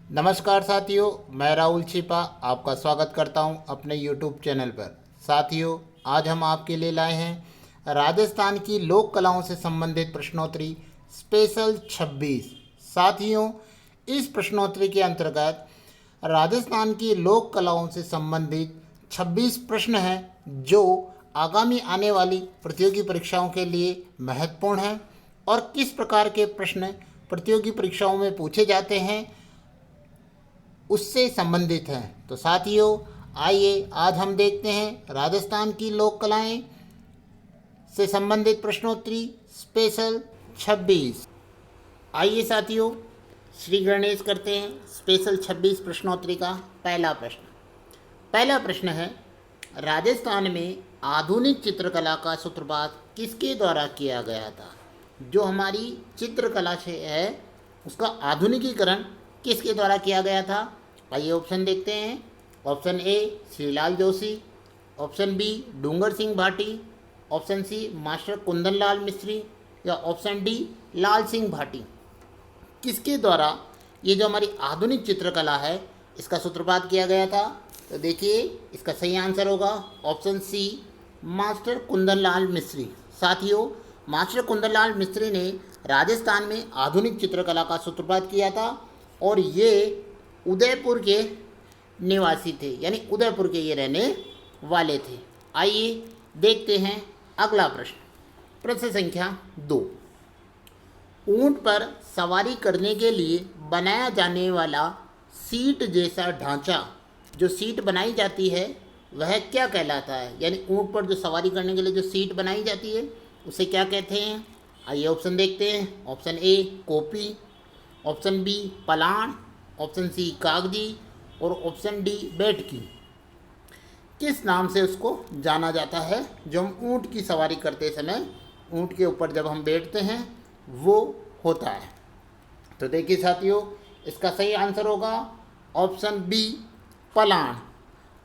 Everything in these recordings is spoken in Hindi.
नमस्कार साथियों, मैं राहुल छिपा आपका स्वागत करता हूं अपने YouTube चैनल पर। साथियों, आज हम आपके लिए लाए हैं राजस्थान की लोक कलाओं से संबंधित प्रश्नोत्तरी स्पेशल 26। साथियों, इस प्रश्नोत्तरी के अंतर्गत राजस्थान की लोक कलाओं से संबंधित 26 प्रश्न हैं जो आगामी आने वाली प्रतियोगी परीक्षाओं के लिए महत्वपूर्ण हैं और किस प्रकार के प्रश्न प्रतियोगी परीक्षाओं में पूछे जाते हैं उससे संबंधित हैं। तो साथियों, आइए आज हम देखते हैं राजस्थान की लोक कलाएं से संबंधित प्रश्नोत्तरी स्पेशल 26। आइए साथियों, श्री गणेश करते हैं स्पेशल 26 प्रश्नोत्तरी का पहला प्रश्न है, राजस्थान में आधुनिक चित्रकला का सूत्रपात किसके द्वारा किया गया था? जो हमारी चित्रकला से है उसका आधुनिकीकरण किसके द्वारा किया गया था? आइए ऑप्शन देखते हैं। Option A Shrilal Joshi, option B Dungar Singh Bhati, option C master Kundan Lal Mistri या ऑप्शन डी लाल सिंह भाटी। किसके द्वारा ये जो हमारी आधुनिक चित्रकला है इसका सूत्रपात किया गया था? तो देखिए, इसका सही आंसर होगा option C master Kundan Lal मिस्त्री। साथियों, मास्टर कुंदन लाल मिस्त्री ने राजस्थान में आधुनिक चित्रकला का सूत्रपात किया था और ये उदयपुर के निवासी थे, यानी उदयपुर के ये रहने वाले थे। आइए देखते हैं अगला प्रश्न। प्रश्न संख्या 2, ऊंट पर सवारी करने के लिए बनाया जाने वाला सीट जैसा ढांचा, जो सीट बनाई जाती है वह क्या कहलाता है? यानी ऊंट पर जो सवारी करने के लिए जो सीट बनाई जाती है उसे क्या कहते हैं? आइए ऑप्शन देखते हैं। ऑप्शन ए कोपी, ऑप्शन बी पलाण, ऑप्शन सी कागजी और ऑप्शन डी बैठकी। किस नाम से उसको जाना जाता है जो हम ऊंट की सवारी करते समय ऊंट के ऊपर जब हम बैठते हैं वो होता है? तो देखिए साथियों, इसका सही आंसर होगा ऑप्शन बी पलाण।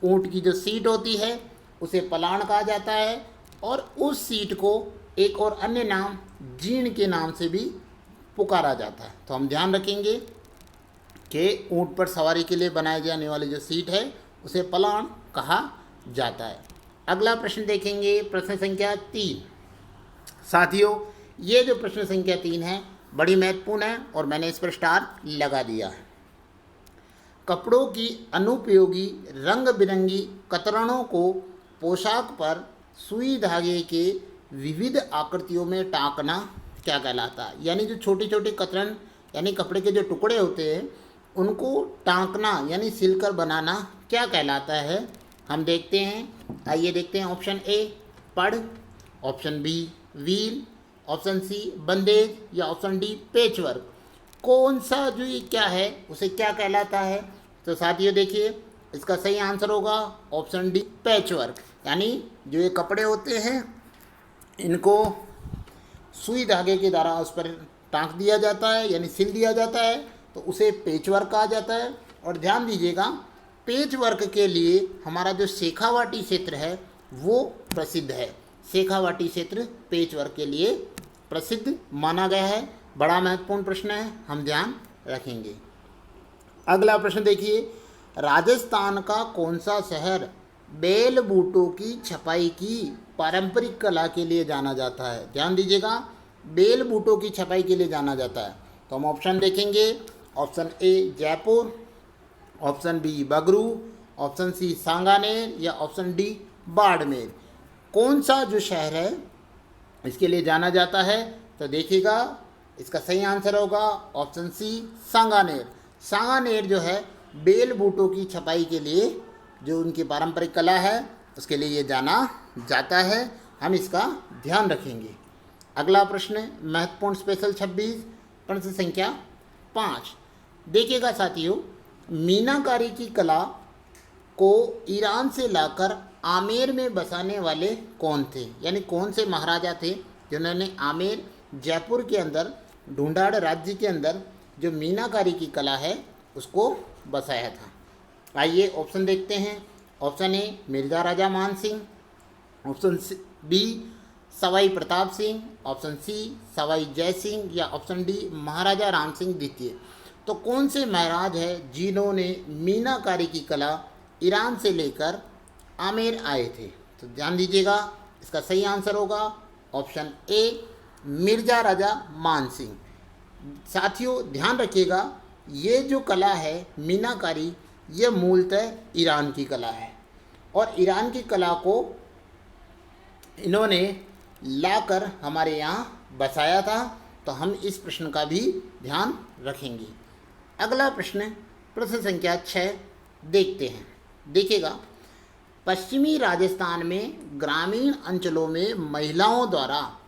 ऊंट की जो सीट होती है उसे पलाण कहा जाता है और उस सीट को एक और अन्य नाम जीण के नाम से भी पुकारा जाता है। तो हम ध्यान रखेंगे कि ऊंट पर सवारी के लिए बनाए जाने वाली जो सीट है उसे पलाण कहा जाता है। अगला प्रश्न देखेंगे, प्रश्न संख्या 3। साथियों, ये जो प्रश्न संख्या 3 है बड़ी महत्वपूर्ण है और मैंने इस पर स्टार लगा दिया है। कपड़ों की अनुपयोगी रंग बिरंगी कतरनों को पोशाक पर सुई धागे के विविध आकृतियों में टाँकना क्या कहलाता है? यानी जो छोटी छोटी कतरन यानी कपड़े के जो टुकड़े होते हैं उनको टाँकना यानी सिलकर बनाना क्या कहलाता है? हम देखते हैं। आइए देखते हैं। ऑप्शन ए पड़, ऑप्शन बी व्हील, ऑप्शन सी बंदेज या ऑप्शन डी पेचवर्क। कौन सा जो ये क्या है उसे क्या कहलाता है? तो साथियों देखिए, इसका सही आंसर होगा ऑप्शन डी पैचवर्क। यानी जो ये कपड़े होते हैं इनको सुई धागे के द्वारा उस पर टाँक दिया जाता है यानी सिल दिया जाता है, तो उसे पेचवर्क कहा जाता है। और ध्यान दीजिएगा, पेचवर्क के लिए हमारा जो शेखावाटी क्षेत्र है वो प्रसिद्ध है। शेखावाटी क्षेत्र पेचवर्क के लिए प्रसिद्ध माना गया है। बड़ा महत्वपूर्ण प्रश्न है, हम ध्यान रखेंगे। अगला प्रश्न देखिए, राजस्थान का कौन सा शहर बेल बूटों की छपाई की पारंपरिक कला के लिए जाना जाता है? ध्यान दीजिएगा, बेल बूटों की छपाई के लिए जाना जाता है। तो हम ऑप्शन देखेंगे। Option A Jaipur, option B Bagru, option C Sanganer या ऑप्शन डी बाड़मेर। कौन सा जो शहर है इसके लिए जाना जाता है? तो देखिएगा, इसका सही आंसर होगा ऑप्शन सी सांगानेर। सांगानेर जो है बेल बूटों की छपाई के लिए जो उनकी पारंपरिक कला है उसके लिए ये जाना जाता है। हम इसका ध्यान रखेंगे। अगला प्रश्न महत्वपूर्ण स्पेशल 26 प्रश्न संख्या 5। देखिएगा साथियों, मीनाकारी की कला को ईरान से लाकर आमेर में बसाने वाले कौन थे? यानी कौन से महाराजा थे जिन्होंने आमेर जयपुर के अंदर ढूंढाड़ राज्य के अंदर जो मीनाकारी की कला है उसको बसाया था? आइए ऑप्शन देखते हैं। ऑप्शन ए Mirza Raja Man Singh, option B Sawai Pratap Singh, option C Sawai Jai Singh या ऑप्शन डी महाराजा राम सिंह द्वितीय। तो कौन से महाराज है जिन्होंने मीनाकारी की कला ईरान से लेकर आमेर आए थे? तो ध्यान दीजिएगा, इसका सही आंसर होगा ऑप्शन ए मिर्जा राजा मानसिंह। साथियों ध्यान रखिएगा, ये जो कला है मीनाकारी, ये मूलतः ईरान की कला है और ईरान की कला को इन्होंने लाकर हमारे यहाँ बसाया था। तो हम इस प्रश्न का भी ध्यान रखेंगे। अगला प्रश्न संख्या 6 देखते हैं। देखिएगा, पश्चिमी राजस्थान में ग्रामीण अंचलों में महिलाओं द्वारा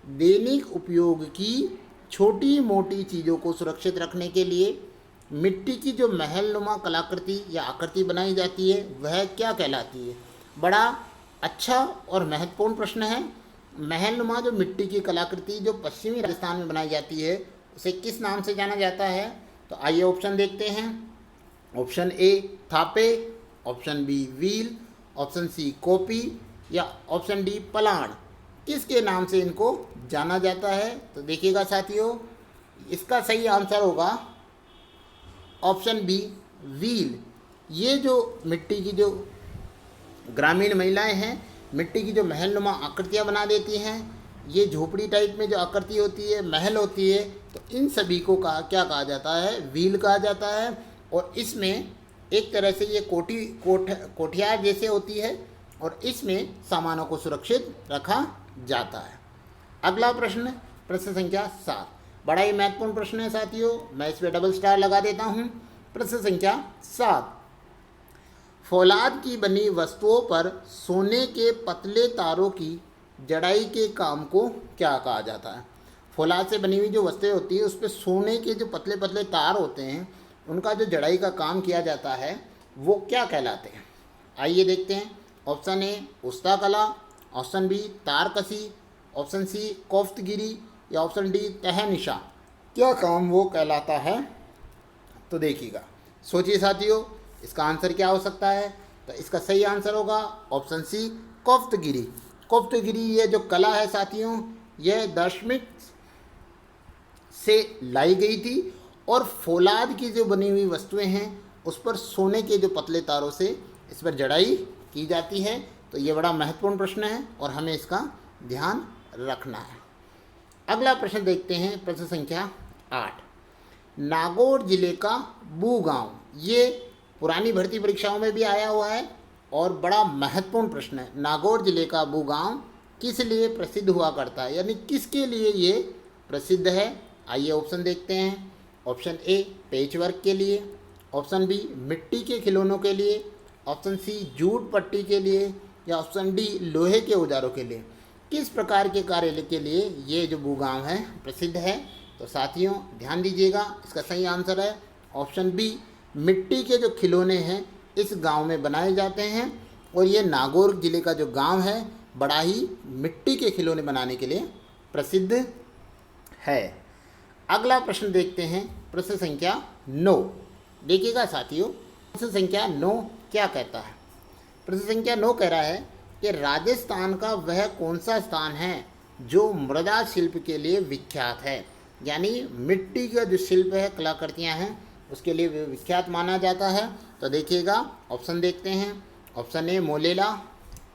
दैनिक उपयोग की छोटी मोटी चीज़ों को सुरक्षित रखने के लिए मिट्टी की जो महलनुमा कलाकृति या आकृति बनाई जाती है वह क्या कहलाती है? बड़ा अच्छा और महत्वपूर्ण प्रश्न है। महलनुमा जो मिट्टी की कलाकृति जो पश्चिमी राजस्थान में बनाई जाती है उसे किस नाम से जाना जाता है? तो आइए ऑप्शन देखते हैं। ऑप्शन ए थापे, ऑप्शन बी व्हील, ऑप्शन सी कॉपी या ऑप्शन डी पलाण। किसके नाम से इनको जाना जाता है? तो देखिएगा साथियों, इसका सही आंसर होगा ऑप्शन बी व्हील। ये जो मिट्टी की जो ग्रामीण महिलाएं हैं मिट्टी की जो महलनुमा आकृतियाँ बना देती हैं, ये झोपड़ी टाइप में जो आकृति होती है, महल होती है, तो इन सभी को क्या कहा जाता है? व्हील कहा जाता है। और इसमें एक तरह से ये कोठियार जैसे होती है और इसमें सामानों को सुरक्षित रखा जाता है। अगला प्रश्न संख्या 7, बड़ा ही महत्वपूर्ण प्रश्न है साथियों, मैं इस पर डबल स्टार लगा देता हूँ। प्रश्न संख्या 7, फौलाद की बनी वस्तुओं पर सोने के पतले तारों की जड़ाई के काम को क्या कहा जाता है? फौलाद से बनी हुई जो वस्तुएं होती है उस पर सोने के जो पतले पतले तार होते हैं उनका जो जड़ाई का काम किया जाता है वो क्या कहलाते हैं? आइए देखते हैं। ऑप्शन ए उस्ता कला, option B tarakasi, option C koftgari या ऑप्शन डी तहनिशा। क्या काम वो कहलाता है? तो देखिएगा, सोचिए साथियों, इसका आंसर क्या हो सकता है? तो इसका सही आंसर होगा ऑप्शन सी कोफ्तगिरी। कोफ्तगिरी ये जो कला है साथियों, यह दशमिक से लाई गई थी और फौलाद की जो बनी हुई वस्तुएं हैं उस पर सोने के जो पतले तारों से इस पर जड़ाई की जाती है। तो ये बड़ा महत्वपूर्ण प्रश्न है और हमें इसका ध्यान रखना है। अगला प्रश्न देखते हैं, प्रश्न संख्या 8, नागौर जिले का बू गाँव, ये पुरानी भर्ती परीक्षाओं में भी आया हुआ है और बड़ा महत्वपूर्ण प्रश्न है। नागौर जिले का बू गाँव किस लिए प्रसिद्ध हुआ करता है, यानी किसके लिए ये प्रसिद्ध है? आइए ऑप्शन देखते हैं। ऑप्शन ए पेच वर्क के लिए, ऑप्शन बी मिट्टी के खिलौनों के लिए, ऑप्शन सी जूट पट्टी के लिए या ऑप्शन डी लोहे के औजारों के लिए। किस प्रकार के कार्य के लिए ये जो बू गाँव है प्रसिद्ध है? तो साथियों ध्यान दीजिएगा, इसका सही आंसर है ऑप्शन बी मिट्टी के जो खिलौने हैं इस गांव में बनाए जाते हैं और ये नागौर जिले का जो गांव है बड़ा ही मिट्टी के खिलौने बनाने के लिए प्रसिद्ध है। अगला प्रश्न देखते हैं, प्रश्न संख्या 9। देखिएगा साथियों, प्रश्न संख्या 9 क्या कहता है? प्रश्न संख्या 9 कह रहा है कि राजस्थान का वह कौन सा स्थान है जो मृदा शिल्प के लिए विख्यात है, यानी मिट्टी का जो शिल्प है, कलाकृतियाँ हैं, उसके लिए विख्यात माना जाता है। तो देखिएगा, ऑप्शन देखते हैं। Option A Molela,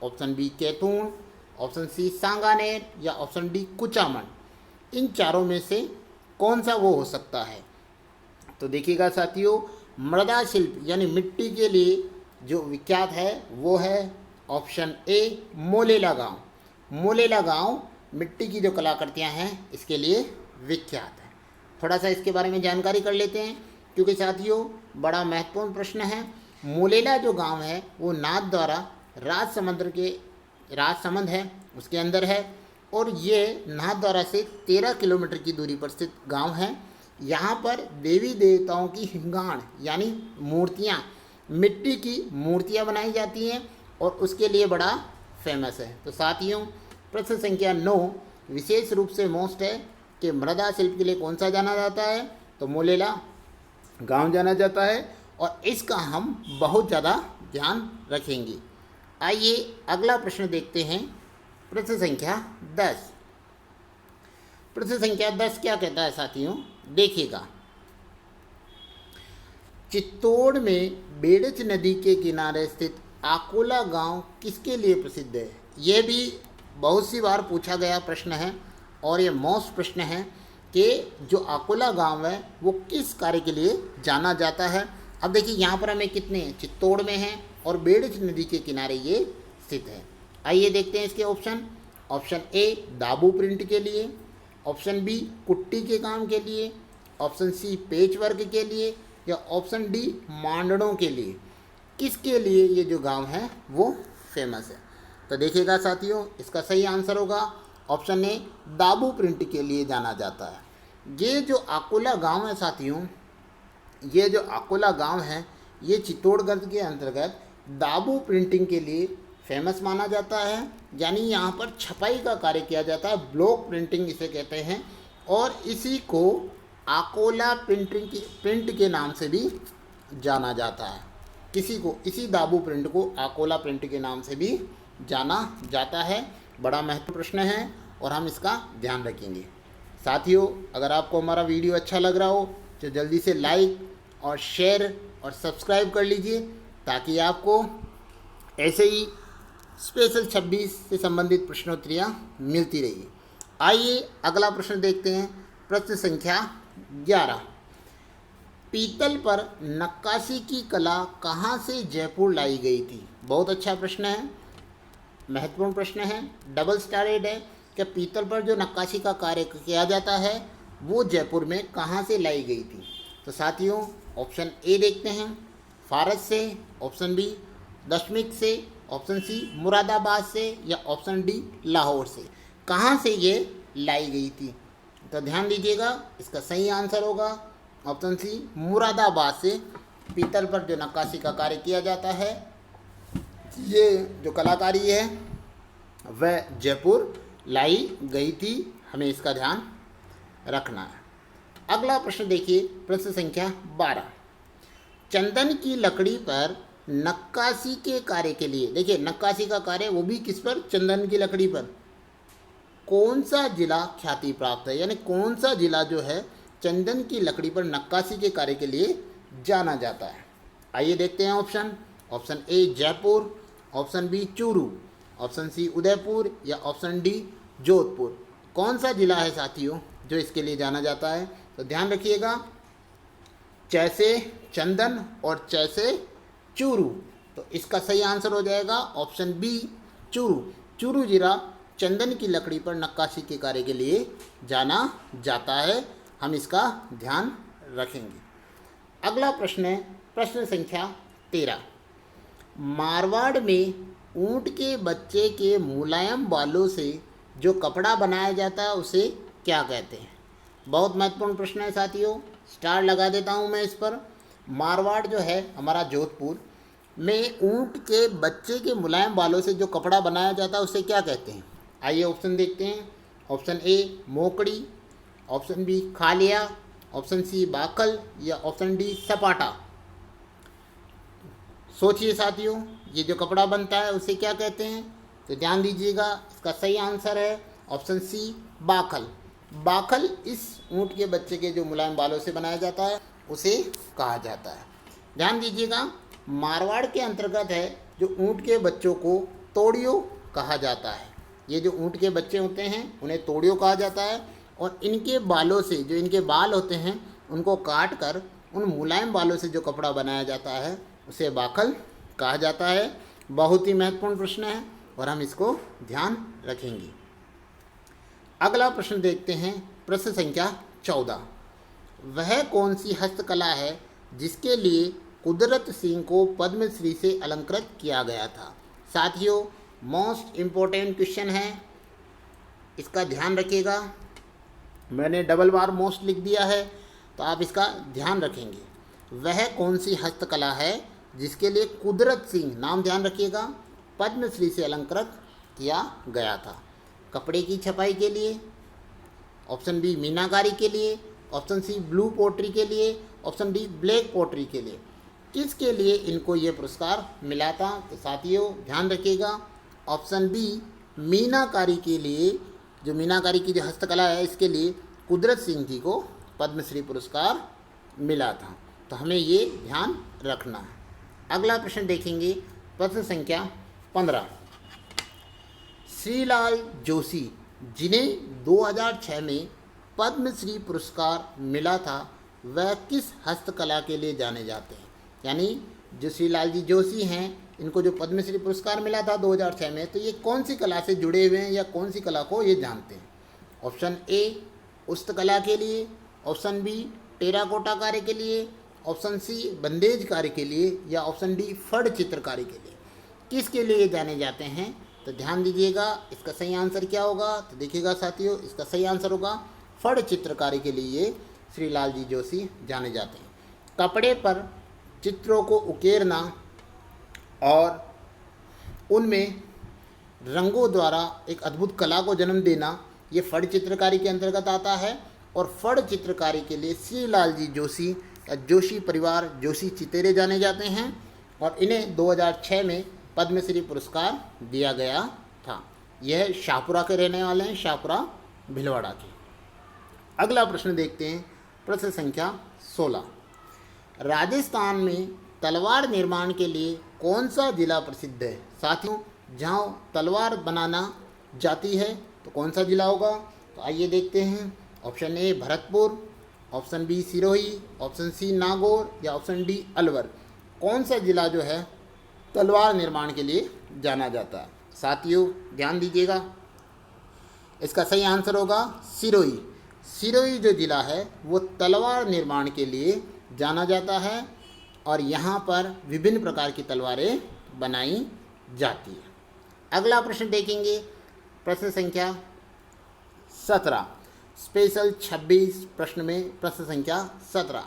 option B Kaithun, option C Sanganer या ऑप्शन डी कुचामन। इन चारों में से कौन सा वो हो सकता है? तो देखिएगा साथियों, मृदा शिल्प यानी मिट्टी के लिए जो विख्यात है वो है ऑप्शन ए मोलेला गांव। मोलेला गांव मिट्टी की जो कलाकृतियां हैं इसके लिए विख्यात है। थोड़ा सा इसके बारे में जानकारी कर लेते हैं क्योंकि साथियों बड़ा महत्वपूर्ण प्रश्न है। मोलेला जो गांव है वो नाथद्वारा राजसमंद है उसके अंदर है और ये नाथद्वारा से 13 किलोमीटर की दूरी पर स्थित गांव है। यहाँ पर देवी देवताओं की हिंगाण यानी मूर्तियाँ, मिट्टी की मूर्तियाँ बनाई जाती हैं और उसके लिए बड़ा फेमस है। तो साथियों प्रश्न संख्या 9 विशेष रूप से मोस्ट है कि मृदा शिल्प के लिए कौन सा जाना जाता है? तो मोलेला गांव जाना जाता है और इसका हम बहुत ज़्यादा ध्यान रखेंगे। आइए अगला प्रश्न देखते हैं, प्रश्न संख्या 10। प्रश्न संख्या 10 क्या कहता है साथियों? देखिएगा, चित्तौड़ में बेड़च नदी के किनारे स्थित आकोला गांव किसके लिए प्रसिद्ध है? ये भी बहुत सी बार पूछा गया प्रश्न है और ये मोस्ट प्रश्न है कि जो आकोला गांव है वो किस कार्य के लिए जाना जाता है। अब देखिए यहाँ पर हमें कितने हैं, चित्तौड़ में हैं और बेड़च नदी के किनारे ये स्थित है। आइए देखते हैं इसके ऑप्शन। ऑप्शन ए दाबू प्रिंट के लिए, ऑप्शन बी कुट्टी के काम के लिए, ऑप्शन सी पेच वर्क के लिए, या ऑप्शन डी मांडणों के लिए। किसके लिए ये जो गांव है वो फेमस है? तो देखिएगा साथियों, इसका सही आंसर होगा ऑप्शन ए दाबू प्रिंट के लिए जाना जाता है। ये जो आकोला गांव है साथियों, ये जो आकोला गांव है ये चित्तौड़गढ़ के अंतर्गत दाबू प्रिंटिंग के लिए फेमस माना जाता है। यानी यहाँ पर छपाई का कार्य किया जाता है, ब्लॉक प्रिंटिंग इसे कहते हैं, और इसी को आकोला प्रिंट के नाम से भी जाना जाता है। इसी दाबू प्रिंट को आकोला प्रिंट के नाम से भी जाना जाता है। बड़ा महत्वपूर्ण प्रश्न है और हम इसका ध्यान रखेंगे। साथियों, अगर आपको हमारा वीडियो अच्छा लग रहा हो तो जल्दी से लाइक और शेयर और सब्सक्राइब कर लीजिए, ताकि आपको ऐसे ही स्पेशल 26 से संबंधित प्रश्नोत्तरियाँ मिलती रही। आइए अगला प्रश्न देखते हैं। प्रश्न संख्या 11। पीतल पर नक्काशी की कला कहाँ से जयपुर लाई गई थी? बहुत अच्छा प्रश्न है, महत्वपूर्ण प्रश्न है, डबल स्टारेड है कि पीतल पर जो नक्काशी का कार्य किया जाता है वो जयपुर में कहाँ से लाई गई थी। तो साथियों, ऑप्शन ए देखते हैं, फारस से, ऑप्शन बी दशमिक से, ऑप्शन सी मुरादाबाद से, या ऑप्शन डी लाहौर से। कहाँ से ये लाई गई थी? तो ध्यान दीजिएगा, इसका सही आंसर होगा ऑप्शन सी मुरादाबाद से। पीतल पर जो नक्काशी का कार्य किया जाता है, ये जो कलाकारी है वह जयपुर लाई गई थी। हमें इसका ध्यान रखना है। अगला प्रश्न देखिए, प्रश्न संख्या 12। चंदन की लकड़ी पर नक्काशी के कार्य के लिए, देखिए नक्काशी का कार्य वो भी किस पर? चंदन की लकड़ी पर। कौन सा जिला ख्याति प्राप्त है? यानी कौन सा जिला जो है चंदन की लकड़ी पर नक्काशी के कार्य के लिए जाना जाता है? आइए देखते हैं option. Option A Jaipur, option B Churu, option C Udaipur, या ऑप्शन डी जोधपुर। कौन सा जिला है साथियों जो इसके लिए जाना जाता है? तो ध्यान रखिएगा, जैसे चंदन और जैसे चूरू। तो इसका सही आंसर हो जाएगा ऑप्शन बी चूरू। चूरू जिला चंदन की लकड़ी पर नक्काशी के कार्य के लिए जाना जाता है। हम इसका ध्यान रखेंगे। अगला प्रश्न है प्रश्न संख्या 13। मारवाड़ में ऊंट के बच्चे के मुलायम बालों से जो कपड़ा बनाया जाता है उसे क्या कहते हैं? बहुत महत्वपूर्ण प्रश्न है साथियों, स्टार लगा देता हूँ मैं इस पर। मारवाड़ जो है हमारा जोधपुर में ऊंट के बच्चे के मुलायम बालों से जो कपड़ा बनाया जाता है उसे क्या कहते हैं? आइए ऑप्शन देखते हैं। ऑप्शन ए मोकड़ी, ऑप्शन बी खालिया, ऑप्शन सी बाकल, या ऑप्शन डी सपाटा। सोचिए साथियों, ये जो कपड़ा बनता है उसे क्या कहते हैं? तो ध्यान दीजिएगा, इसका सही आंसर है ऑप्शन सी बाखल। बाखल इस ऊंट के बच्चे के जो मुलायम बालों से बनाया जाता है उसे कहा जाता है। ध्यान दीजिएगा, मारवाड़ के अंतर्गत है जो ऊंट के बच्चों को तोड़ियो कहा जाता है। ये जो ऊंट के बच्चे होते हैं उन्हें तोड़ियो कहा जाता है, और इनके बालों से, जो इनके बाल होते हैं उनको काट कर उन मुलायम बालों से जो कपड़ा बनाया जाता है उसे बाखल कहा जाता है। बहुत ही महत्वपूर्ण प्रश्न है और हम इसको ध्यान रखेंगे। अगला प्रश्न देखते हैं, प्रश्न संख्या 14। वह कौन सी हस्तकला है जिसके लिए कुदरत सिंह को पद्मश्री से अलंकृत किया गया था? साथियों, मोस्ट इम्पोर्टेंट क्वेश्चन है, इसका ध्यान रखिएगा। मैंने डबल बार मोस्ट लिख दिया है तो आप इसका ध्यान रखेंगे। वह कौन सी हस्तकला है जिसके लिए कुदरत सिंह, नाम ध्यान रखिएगा, पद्मश्री से अलंकृत किया गया था? कपड़े की छपाई के लिए, ऑप्शन बी मीनाकारी के लिए, ऑप्शन सी ब्लू पोट्री के लिए, ऑप्शन डी ब्लैक पोट्री के लिए। किसके लिए इनको ये पुरस्कार मिला था? तो साथियों ध्यान रखिएगा, ऑप्शन बी मीनाकारी के लिए, जो मीनाकारी की जो हस्तकला है इसके लिए कुदरत सिंह जी को पद्मश्री पुरस्कार मिला था। तो हमें ये ध्यान रखना है। अगला प्रश्न देखेंगे, प्रश्न संख्या 15। श्रीलाल जोशी जिन्हें 2006 में पद्मश्री पुरस्कार मिला था, वह किस हस्तकला के लिए जाने जाते हैं? यानी जो श्रीलाल जी जोशी हैं, इनको जो पद्मश्री पुरस्कार मिला था 2006 में, तो ये कौन सी कला से जुड़े हुए हैं या कौन सी कला को ये जानते हैं? ऑप्शन ए उस्तकला के लिए, ऑप्शन बी टेराकोटा कार्य के लिए, ऑप्शन सी बंदेज कार्य के लिए, या ऑप्शन डी फड़ चित्रकारी के लिए। किसके लिए जाने जाते हैं? तो ध्यान दीजिएगा, इसका सही आंसर क्या होगा? तो देखिएगा साथियों, इसका सही आंसर होगा फड़ चित्रकारी के लिए श्रीलाल जी जोशी जाने जाते हैं। कपड़े पर चित्रों को उकेरना और उनमें रंगों द्वारा एक अद्भुत कला को जन्म देना, ये फड़ चित्रकारी के अंतर्गत आता है। और फड़ चित्रकारी के लिए श्रीलाल जी जोशी या जोशी परिवार जोशी चितेरे जाने जाते हैं, और इन्हें 2006 में पद्मश्री पुरस्कार दिया गया था। यह शाहपुरा के रहने वाले हैं, शाहपुरा भीलवाड़ा के। अगला प्रश्न देखते हैं, प्रश्न संख्या 16। राजस्थान में तलवार निर्माण के लिए कौन सा जिला प्रसिद्ध है? साथियों, जहाँ तलवार बनाना जाती है तो कौन सा जिला होगा? तो आइए देखते हैं। Option A Bharatpur, option B Sirohi, option C Nagaur, या ऑप्शन डी अलवर। कौन सा जिला जो है तलवार निर्माण के लिए जाना जाता है? साथियों ध्यान दीजिएगा, इसका सही आंसर होगा सिरोही। सिरोही जो जिला है वो तलवार निर्माण के लिए जाना जाता है, और यहाँ पर विभिन्न प्रकार की तलवारें बनाई जाती है। अगला प्रश्न देखेंगे, प्रश्न संख्या 17। स्पेशल 26 प्रश्न में प्रश्न संख्या 17।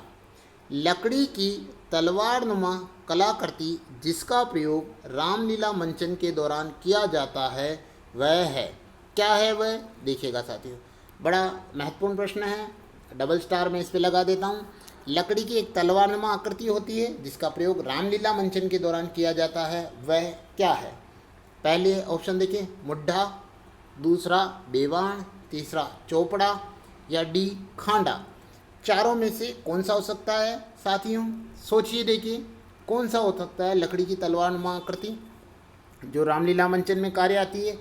लकड़ी की तलवारनुमा कलाकृति जिसका प्रयोग रामलीला मंचन के दौरान किया जाता है वह है, क्या है वह? देखिएगा साथियों, बड़ा महत्वपूर्ण प्रश्न है, डबल स्टार में इस पे लगा देता हूँ। लकड़ी की एक तलवारनुमा आकृति होती है जिसका प्रयोग रामलीला मंचन के दौरान किया जाता है, वह क्या है? पहले ऑप्शन देखिए, मुड्ढा, दूसरा बेवाण, तीसरा चोपड़ा, या डी खांडा। चारों में से कौन सा हो सकता है साथियों? सोचिए, देखिए कौन सा हो सकता है लकड़ी की तलवारनुमा आकृति जो रामलीला मंचन में कार्य आती है?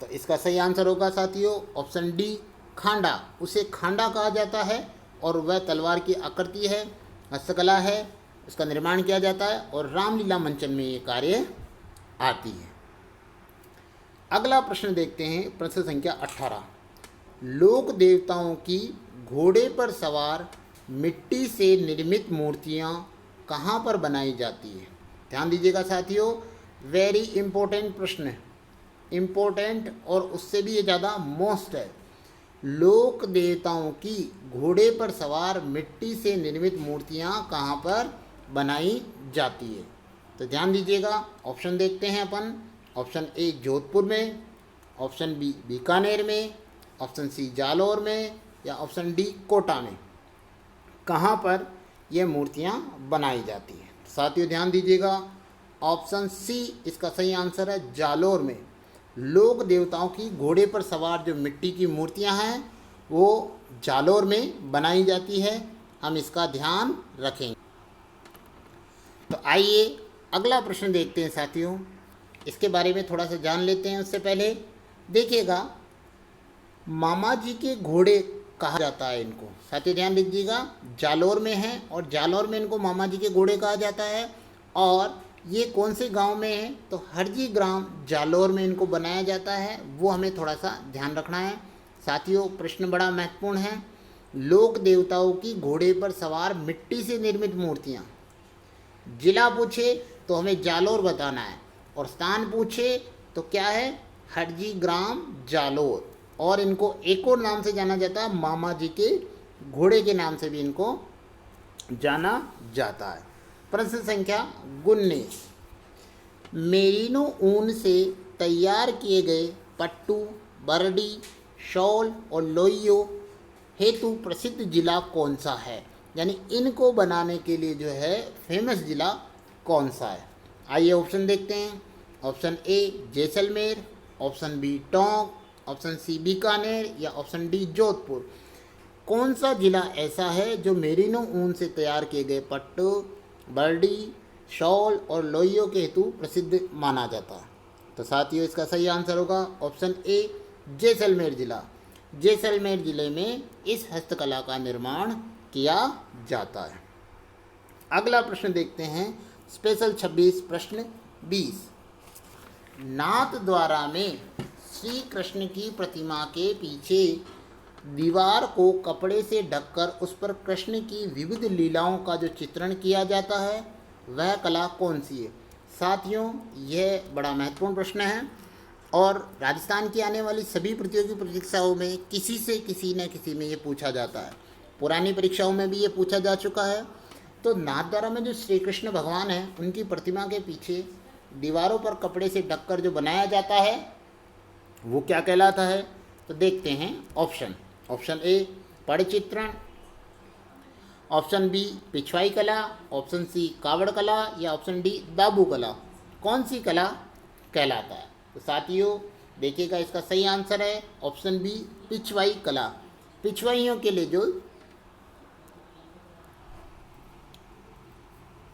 तो इसका सही आंसर होगा साथियों ऑप्शन डी खांडा। उसे खांडा कहा जाता है, और वह तलवार की आकृति है, हस्तकला है, उसका निर्माण किया जाता है, और रामलीला मंचन में ये कार्य आती है। अगला प्रश्न देखते हैं, प्रश्न संख्या 18। लोक देवताओं की घोड़े पर सवार मिट्टी से निर्मित मूर्तियाँ कहाँ पर बनाई जाती है? ध्यान दीजिएगा साथियों, वेरी इम्पोर्टेंट प्रश्न है, इम्पोर्टेंट और उससे भी ये ज़्यादा मोस्ट है। लोक देवताओं की घोड़े पर सवार मिट्टी से निर्मित मूर्तियाँ कहाँ पर बनाई जाती है? तो ध्यान दीजिएगा, ऑप्शन देखते हैं अपन। ऑप्शन ए जोधपुर में, ऑप्शन बी बीकानेर में, ऑप्शन सी जालौर में, या ऑप्शन डी कोटा में। कहाँ पर ये मूर्तियाँ बनाई जाती हैं? साथियों ध्यान दीजिएगा, ऑप्शन सी इसका सही आंसर है, जालौर में। लोक देवताओं की घोड़े पर सवार जो मिट्टी की मूर्तियाँ हैं वो जालौर में बनाई जाती है, हम इसका ध्यान रखेंगे। तो आइए अगला प्रश्न देखते हैं साथियों, इसके बारे में थोड़ा सा जान लेते हैं। उससे पहले देखिएगा, मामा जी के घोड़े कहा जाता है इनको। साथियों ध्यान दीजिएगा, जालौर में है और जालौर में इनको मामा जी के घोड़े कहा जाता है। और ये कौन से गांव में है? तो हरजी ग्राम जालौर में इनको बनाया जाता है, वो हमें थोड़ा सा ध्यान रखना है। साथियों प्रश्न बड़ा महत्वपूर्ण है। लोक देवताओं की घोड़े पर सवार मिट्टी से निर्मित मूर्तियाँ, जिला पूछे तो हमें जालौर बताना है, और स्थान पूछे तो क्या है? हरजी ग्राम जालौर। और इनको एक और नाम से जाना जाता है, मामा जी के घोड़े के नाम से भी इनको जाना जाता है। प्रश्न संख्या 19। मेरिनो ऊन से तैयार किए गए पट्टू, बरडी, शॉल और लोइयो हेतु प्रसिद्ध जिला कौन सा है? यानी इनको बनाने के लिए जो है फेमस जिला कौन सा है? आइए ऑप्शन देखते हैं। Option A Jaisalmer, option B Tonk, option C Bikaner, या ऑप्शन डी जोधपुर। कौन सा जिला ऐसा है जो मेरिनो ऊन से तैयार किए गए पट्टू, बर्डी, शॉल और लोइयों के हेतु प्रसिद्ध माना जाता है? तो साथियों इसका सही आंसर होगा ऑप्शन ए जैसलमेर जिला। जैसलमेर जिले में इस हस्तकला का निर्माण किया जाता है। अगला प्रश्न देखते हैं, स्पेशल 26 प्रश्न 20। नाथद्वारा में श्री कृष्ण की प्रतिमा के पीछे दीवार को कपड़े से ढककर उस पर कृष्ण की विविध लीलाओं का जो चित्रण किया जाता है वह कला कौन सी है? साथियों यह बड़ा महत्वपूर्ण प्रश्न है और राजस्थान की आने वाली सभी प्रतियोगी परीक्षाओं में किसी से किसी न किसी में ये पूछा जाता है। पुरानी परीक्षाओं में भी ये पूछा जा चुका है। तो नाथद्वारा में जो श्री कृष्ण भगवान हैं उनकी प्रतिमा के पीछे दीवारों पर कपड़े से ढककर जो बनाया जाता है वो क्या कहलाता है? तो देखते हैं ऑप्शन ए पड़ चित्रण, ऑप्शन बी पिछवाई कला, ऑप्शन सी कावड़ कला या ऑप्शन डी दाबू कला। कौन सी कला कहलाता है? तो साथियों देखिएगा इसका सही आंसर है ऑप्शन बी पिछवाई कला। पिछवाइयों के लिए जो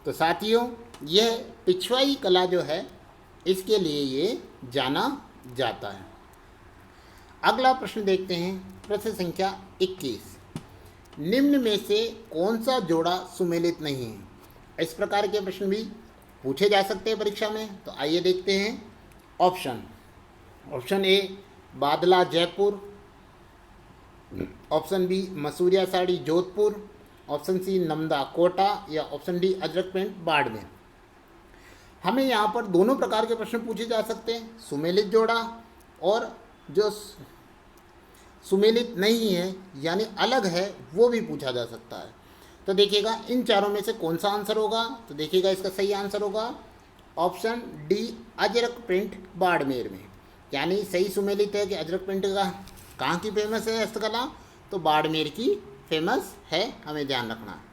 तो साथियों यह पिछवाई कला जो है इसके लिए ये जाना जाता है। अगला प्रश्न देखते हैं, प्रश्न संख्या 21। निम्न में से कौन सा जोड़ा सुमेलित नहीं है? इस प्रकार के प्रश्न भी पूछे जा सकते हैं परीक्षा में। तो आइए देखते हैं ऑप्शन ए बादला जयपुर, ऑप्शन बी मसूरिया साड़ी जोधपुर, ऑप्शन सी नमदा कोटा या option D ajrakh print Barmer. हमें यहाँ पर दोनों प्रकार के प्रश्न पूछे जा सकते हैं, सुमेलित जोड़ा और जो सुमेलित नहीं है यानी अलग है वो भी पूछा जा सकता है। तो देखिएगा इन चारों में से कौन सा आंसर होगा? तो देखिएगा इसका सही आंसर होगा option D ajrakh print Barmer में। यानी सही सुमेलित है कि अजरक प्रिंट का कहाँ की फेमस है हस्तकला? तो बाड़मेर की फेमस है, हमें ध्यान रखना है।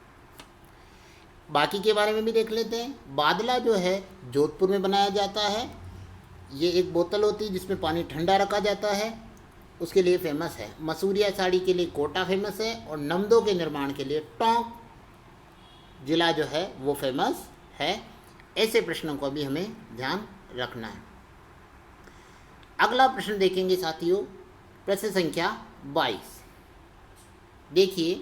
बाकी के बारे में भी देख लेते हैं। बादला जो है जोधपुर में बनाया जाता है। ये एक बोतल होती है जिसमें पानी ठंडा रखा जाता है, उसके लिए फेमस है। मसूरिया साड़ी के लिए कोटा फेमस है और नमदों के निर्माण के लिए टोंक जिला जो है वो फेमस है। ऐसे प्रश्नों को भी हमें ध्यान रखना है। अगला प्रश्न देखेंगे साथियों, प्रश्न संख्या 22। देखिए,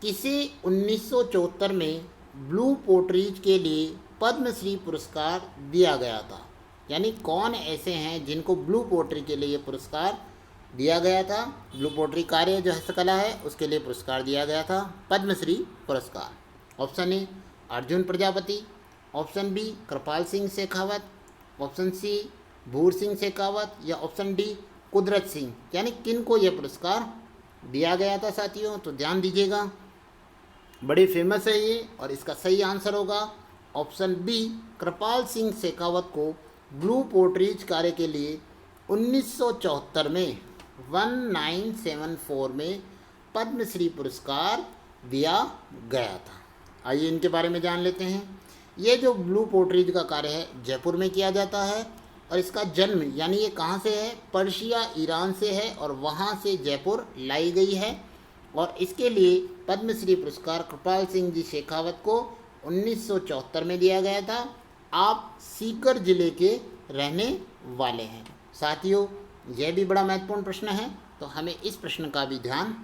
किसे 1974 में ब्लू पोट्रीज के लिए पद्मश्री पुरस्कार दिया गया था? यानी कौन ऐसे हैं जिनको ब्लू पोट्री के लिए ये पुरस्कार दिया गया था? ब्लू पोट्री कार्य जो हस्तकला है उसके लिए पुरस्कार दिया गया था, पद्मश्री पुरस्कार। Option A Arjun Prajapati, option B Kripal Singh Shekhawat, option C Bhur Singh Shekhawat या ऑप्शन डी कुदरत सिंह। यानी किन को यह पुरस्कार दिया गया था साथियों? तो ध्यान दीजिएगा, बड़े फेमस है ये और इसका सही आंसर होगा ऑप्शन बी कृपाल सिंह शेखावत को ब्लू पोट्रीज कार्य के लिए 1974 में 1974 में पद्मश्री पुरस्कार दिया गया था। आइए इनके बारे में जान लेते हैं। ये जो ब्लू पोट्रीज का कार्य है जयपुर में किया जाता है और इसका जन्म यानी ये कहाँ से है? पर्शिया ईरान से है और वहाँ से जयपुर लाई गई है। और इसके लिए पद्मश्री पुरस्कार कृपाल सिंह जी शेखावत को 1974 में दिया गया था। आप सीकर जिले के रहने वाले हैं। साथियों यह भी बड़ा महत्वपूर्ण प्रश्न है, तो हमें इस प्रश्न का भी ध्यान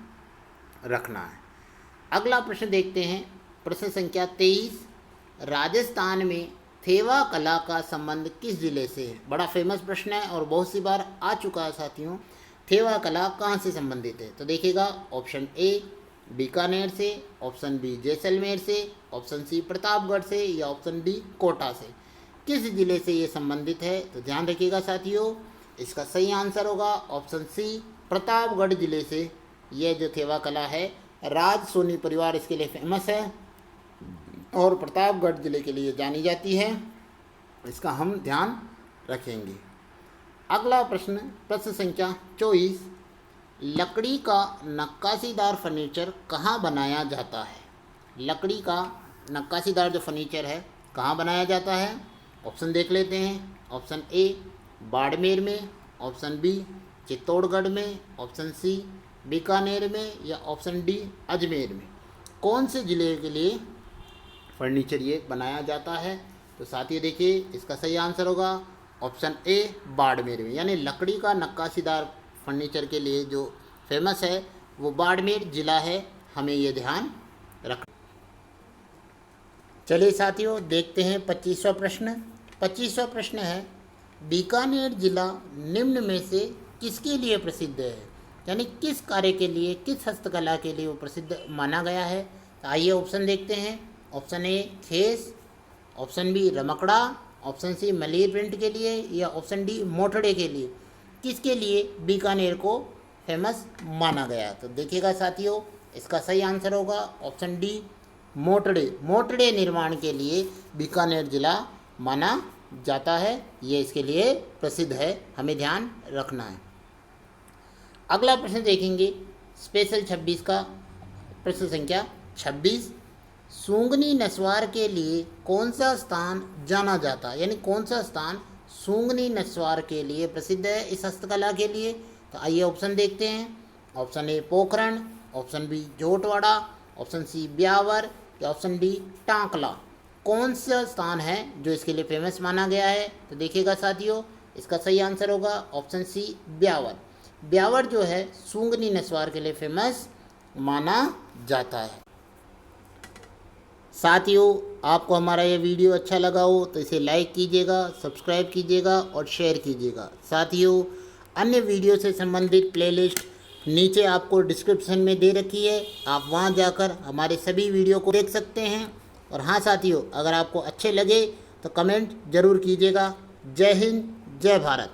रखना है। अगला प्रश्न देखते हैं, प्रश्न संख्या 23। राजस्थान में थेवा कला का संबंध किस जिले से है? बड़ा फेमस प्रश्न है और बहुत सी बार आ चुका है साथियों। थेवा कला कहाँ से संबंधित है? तो देखिएगा ऑप्शन ए बीकानेर से, ऑप्शन बी जैसलमेर से, ऑप्शन सी प्रतापगढ़ से या ऑप्शन डी कोटा से। किस जिले से ये संबंधित है? तो ध्यान रखिएगा साथियों, इसका सही आंसर होगा ऑप्शन सी प्रतापगढ़ जिले से। यह जो थेवा कला है राज सोनी परिवार इसके लिए फेमस है और प्रतापगढ़ जिले के लिए जानी जाती है। इसका हम ध्यान रखेंगे। अगला प्रश्न, प्रश्न संख्या 24। लकड़ी का नक्काशीदार फर्नीचर कहाँ बनाया जाता है? लकड़ी का नक्काशीदार जो फर्नीचर है कहाँ बनाया जाता है? ऑप्शन देख लेते हैं। ऑप्शन ए बाड़मेर में, ऑप्शन बी चित्तौड़गढ़ में, ऑप्शन सी बीकानेर में या ऑप्शन डी अजमेर में कौन से ज़िले के लिए फर्नीचर ये बनाया जाता है? तो साथियों देखिए इसका सही आंसर होगा ऑप्शन ए बाड़मेर में, यानी लकड़ी का नक्काशीदार फर्नीचर के लिए जो फेमस है वो बाड़मेर ज़िला है, हमें ये ध्यान रखना। चलिए साथियों देखते हैं 25वां प्रश्न। 25वां प्रश्न है बीकानेर ज़िला निम्न में से किसके लिए प्रसिद्ध है, यानी किस कार्य के लिए, किस हस्तकला के लिए वो प्रसिद्ध माना गया है? तो आइए ऑप्शन देखते हैं। ऑप्शन ए खेस, ऑप्शन बी रमकड़ा, ऑप्शन सी मलीर प्रिंट के लिए, या ऑप्शन डी मोटड़े के लिए। किसके लिए बीकानेर को फेमस माना गया? तो देखिएगा साथियों इसका सही आंसर होगा ऑप्शन डी मोटड़े। मोटड़े निर्माण के लिए बीकानेर ज़िला माना जाता है, ये इसके लिए प्रसिद्ध है, हमें ध्यान रखना है। अगला प्रश्न देखेंगे स्पेशल 26 का प्रश्न संख्या 26। सूंगनी नस्वार के लिए कौन सा स्थान जाना जाता है, यानी कौन सा स्थान सूंगनी नस्वार के लिए प्रसिद्ध है इस हस्तकला के लिए? तो आइए ऑप्शन देखते हैं। Option A Pokhran, option B Jhotwara, option C Beawar, या ऑप्शन डी टांकला। कौन सा स्थान है जो इसके लिए फेमस माना गया है? तो देखिएगा साथियों इसका सही आंसर होगा ऑप्शन सी ब्यावर। ब्यावर जो है सूंगनी नस्वार के लिए फेमस माना जाता है। साथियों आपको हमारा ये वीडियो अच्छा लगा हो तो इसे लाइक कीजिएगा, सब्सक्राइब कीजिएगा और शेयर कीजिएगा। साथियों अन्य वीडियो से संबंधित प्लेलिस्ट नीचे आपको डिस्क्रिप्शन में दे रखी है, आप वहां जाकर हमारे सभी वीडियो को देख सकते हैं। और हाँ साथियों अगर आपको अच्छे लगे तो कमेंट ज़रूर कीजिएगा। जय हिंद, जय भारत।